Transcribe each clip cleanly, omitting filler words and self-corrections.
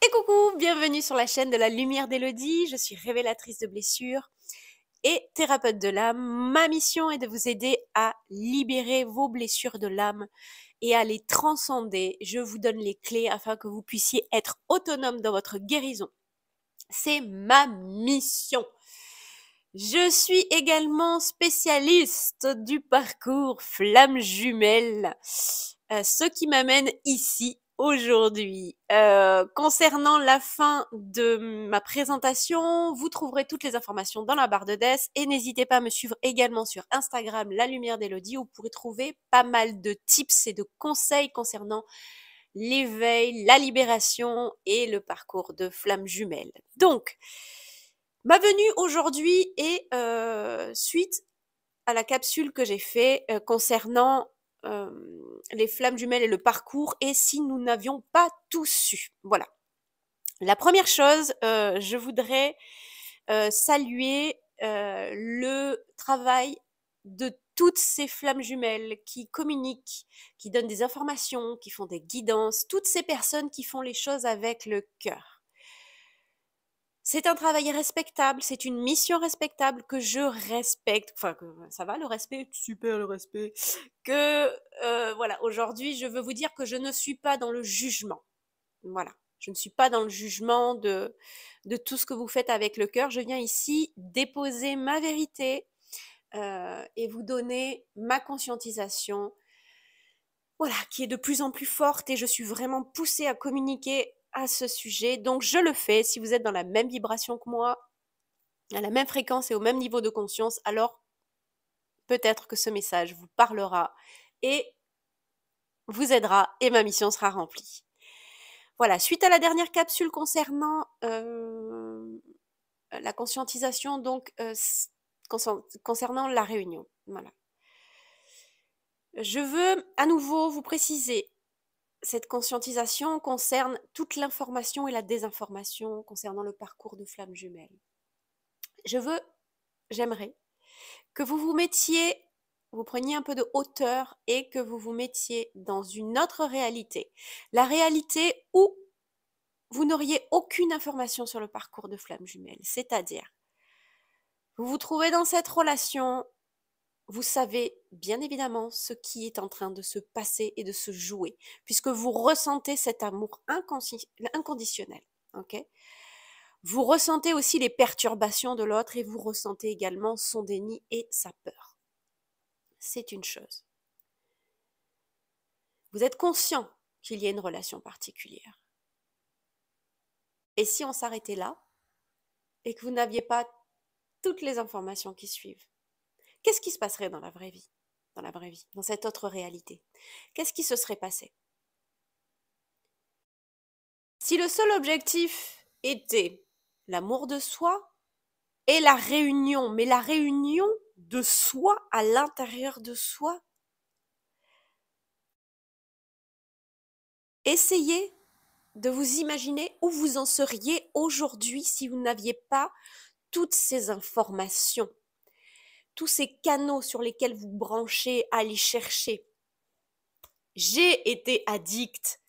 Et coucou, bienvenue sur la chaîne de la lumière d'Élodie. Je suis révélatrice de blessures et thérapeute de l'âme. Ma mission est de vous aider à libérer vos blessures de l'âme et à les transcender. Je vous donne les clés afin que vous puissiez être autonome dans votre guérison. C'est ma mission. Je suis également spécialiste du parcours flamme jumelle, ce qui m'amène ici aujourd'hui. Concernant la fin de ma présentation, vous trouverez toutes les informations dans la barre de description et n'hésitez pas à me suivre également sur Instagram, La Lumière d'Élodie, où vous pourrez trouver pas mal de tips et de conseils concernant l'éveil, la libération et le parcours de flamme jumelle. Donc, ma venue aujourd'hui est suite à la capsule que j'ai fait concernant les flammes jumelles et le parcours et si nous n'avions pas tout su. Voilà. La première chose, je voudrais saluer le travail de toutes ces flammes jumelles qui communiquent, qui donnent des informations, qui font des guidances, toutes ces personnes qui font les choses avec le cœur. C'est un travail respectable, c'est une mission respectable que je respecte. Enfin, ça va le respect, super le respect. Voilà, aujourd'hui, je veux vous dire que je ne suis pas dans le jugement. Voilà, je ne suis pas dans le jugement de tout ce que vous faites avec le cœur. Je viens ici déposer ma vérité et vous donner ma conscientisation, voilà, qui est de plus en plus forte et je suis vraiment poussée à communiquer à ce sujet. Donc je le fais. Si vous êtes dans la même vibration que moi, à la même fréquence et au même niveau de conscience, alors peut-être que ce message vous parlera et vous aidera et ma mission sera remplie. Voilà, suite à la dernière capsule concernant la conscientisation, donc concernant la réunion. Voilà. Je veux à nouveau vous préciser, cette conscientisation concerne toute l'information et la désinformation concernant le parcours de flamme jumelle. J'aimerais que vous vous mettiez, vous preniez un peu de hauteur et que vous vous mettiez dans une autre réalité. La réalité où vous n'auriez aucune information sur le parcours de flamme jumelle. C'est-à-dire, vous vous trouvez dans cette relation, vous savez bien évidemment ce qui est en train de se passer et de se jouer, puisque vous ressentez cet amour inconditionnel. Okay, vous ressentez aussi les perturbations de l'autre et vous ressentez également son déni et sa peur. C'est une chose. Vous êtes conscient qu'il y a une relation particulière. Et si on s'arrêtait là et que vous n'aviez pas toutes les informations qui suivent, qu'est-ce qui se passerait dans la vraie vie, dans cette autre réalité? Qu'est-ce qui se serait passé? Si le seul objectif était l'amour de soi et la réunion, mais la réunion de soi à l'intérieur de soi, essayez de vous imaginer où vous en seriez aujourd'hui si vous n'aviez pas toutes ces informations, tous ces canaux sur lesquels vous branchez, allez chercher. J'ai été addict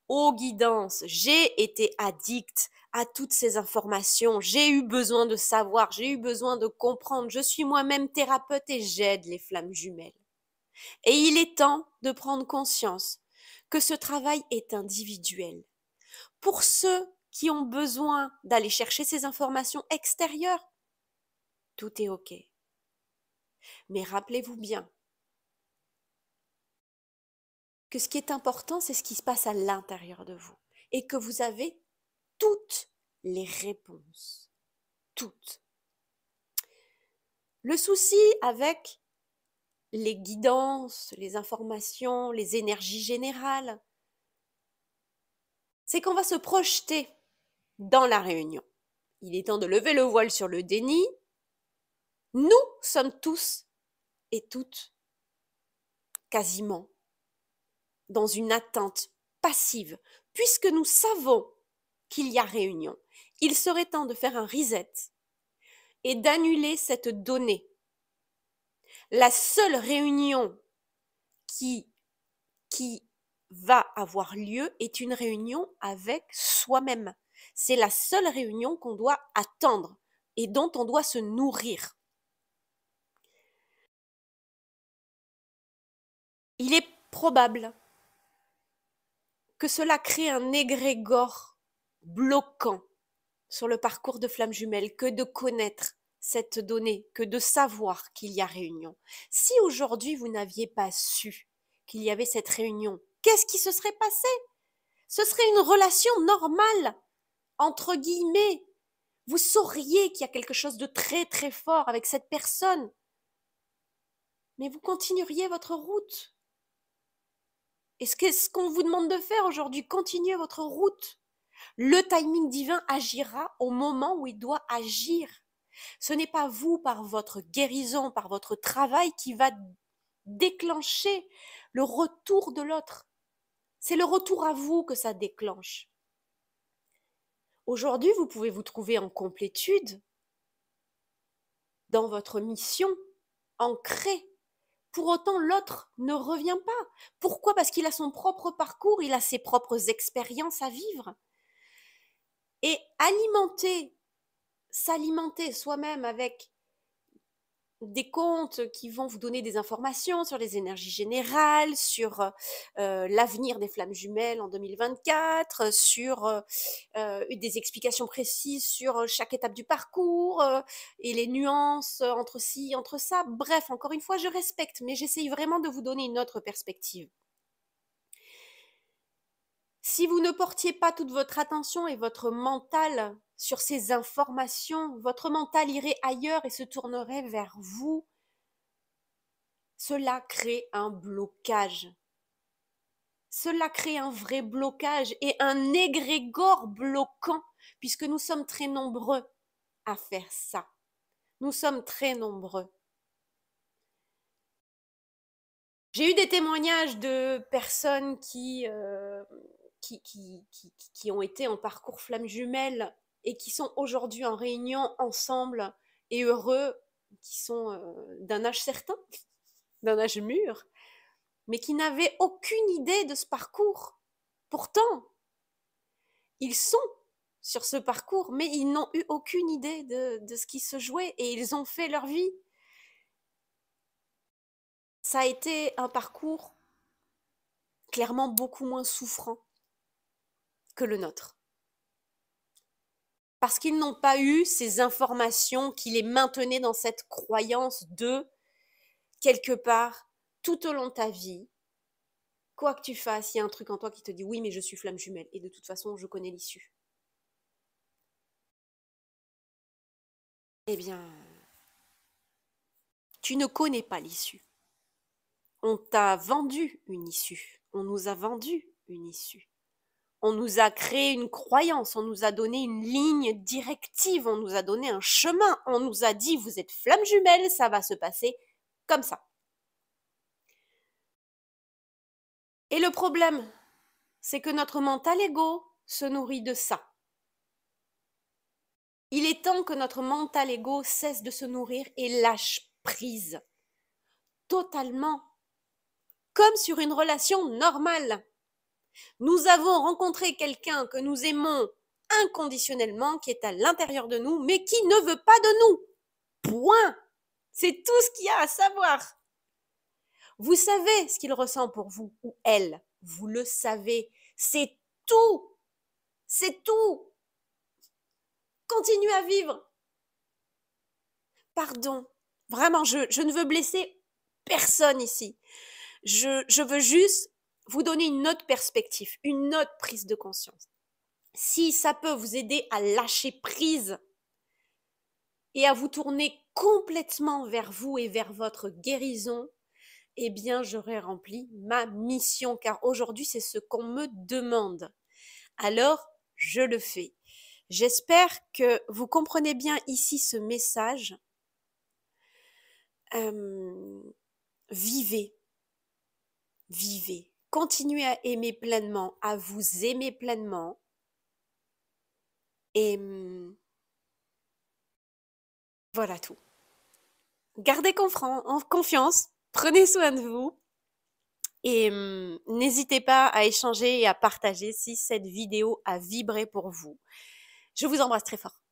aux guidances, j'ai été addict à toutes ces informations, j'ai eu besoin de savoir, j'ai eu besoin de comprendre, je suis moi-même thérapeute et j'aide les flammes jumelles. Et il est temps de prendre conscience que ce travail est individuel. Pour ceux qui ont besoin d'aller chercher ces informations extérieures, tout est OK. Mais rappelez-vous bien que ce qui est important, c'est ce qui se passe à l'intérieur de vous et que vous avez toutes les réponses. Toutes. Le souci avec les guidances, les informations, les énergies générales, c'est qu'on va se projeter dans la réunion. Il est temps de lever le voile sur le déni. Nous sommes tous et toutes quasiment dans une attente passive, puisque nous savons qu'il y a réunion. Il serait temps de faire un reset et d'annuler cette donnée. La seule réunion qui va avoir lieu est une réunion avec soi-même. C'est la seule réunion qu'on doit attendre et dont on doit se nourrir. Il est probable que cela crée un égrégore bloquant sur le parcours de flamme jumelle que de connaître cette donnée, que de savoir qu'il y a réunion. Si aujourd'hui vous n'aviez pas su qu'il y avait cette réunion, qu'est-ce qui se serait passé? Ce serait une relation normale, entre guillemets. Vous sauriez qu'il y a quelque chose de très très fort avec cette personne, mais vous continueriez votre route. Et ce qu'on vous demande de faire aujourd'hui, continuez votre route. Le timing divin agira au moment où il doit agir. Ce n'est pas vous, par votre guérison, par votre travail, qui va déclencher le retour de l'autre. C'est le retour à vous que ça déclenche. Aujourd'hui, vous pouvez vous trouver en complétude dans votre mission, ancré. Pour autant, l'autre ne revient pas. Pourquoi? Parce qu'il a son propre parcours, il a ses propres expériences à vivre. Et s'alimenter soi-même avec des comptes qui vont vous donner des informations sur les énergies générales, sur l'avenir des flammes jumelles en 2024, sur des explications précises sur chaque étape du parcours et les nuances entre ci, entre ça. Bref, encore une fois, je respecte, mais j'essaye vraiment de vous donner une autre perspective. Si vous ne portiez pas toute votre attention et votre mental sur ces informations, votre mental irait ailleurs et se tournerait vers vous. Cela crée un blocage. Cela crée un vrai blocage et un égrégore bloquant, puisque nous sommes très nombreux à faire ça. Nous sommes très nombreux. J'ai eu des témoignages de personnes qui ont été en parcours flamme jumelle et qui sont aujourd'hui en réunion ensemble et heureux, qui sont d'un âge certain, d'un âge mûr, mais qui n'avaient aucune idée de ce parcours. Pourtant, ils sont sur ce parcours, mais ils n'ont eu aucune idée de ce qui se jouait et ils ont fait leur vie. Ça a été un parcours clairement beaucoup moins souffrant que le nôtre. Parce qu'ils n'ont pas eu ces informations qui les maintenaient dans cette croyance de, quelque part, tout au long de ta vie, quoi que tu fasses, il y a un truc en toi qui te dit oui, mais je suis flamme jumelle et de toute façon, je connais l'issue. Eh bien, tu ne connais pas l'issue. On t'a vendu une issue. On nous a vendu une issue. On nous a créé une croyance, on nous a donné une ligne directive, on nous a donné un chemin, on nous a dit vous êtes flamme jumelle, ça va se passer comme ça. Et le problème, c'est que notre mental ego se nourrit de ça. Il est temps que notre mental ego cesse de se nourrir et lâche prise. Totalement. Comme sur une relation normale. Nous avons rencontré quelqu'un que nous aimons inconditionnellement, qui est à l'intérieur de nous, mais qui ne veut pas de nous. Point. C'est tout ce qu'il y a à savoir. Vous savez ce qu'il ressent pour vous ou elle. Vous le savez. C'est tout. C'est tout. Continuez à vivre. Pardon. Vraiment, je ne veux blesser personne ici. Je veux juste vous donner une autre perspective, une autre prise de conscience. Si ça peut vous aider à lâcher prise et à vous tourner complètement vers vous et vers votre guérison, eh bien, j'aurai rempli ma mission, car aujourd'hui, c'est ce qu'on me demande. Alors, je le fais. J'espère que vous comprenez bien ici ce message. Vivez. Vivez. Continuez à aimer pleinement, à vous aimer pleinement. Et voilà tout. Gardez confiance, prenez soin de vous et n'hésitez pas à échanger et à partager si cette vidéo a vibré pour vous. Je vous embrasse très fort.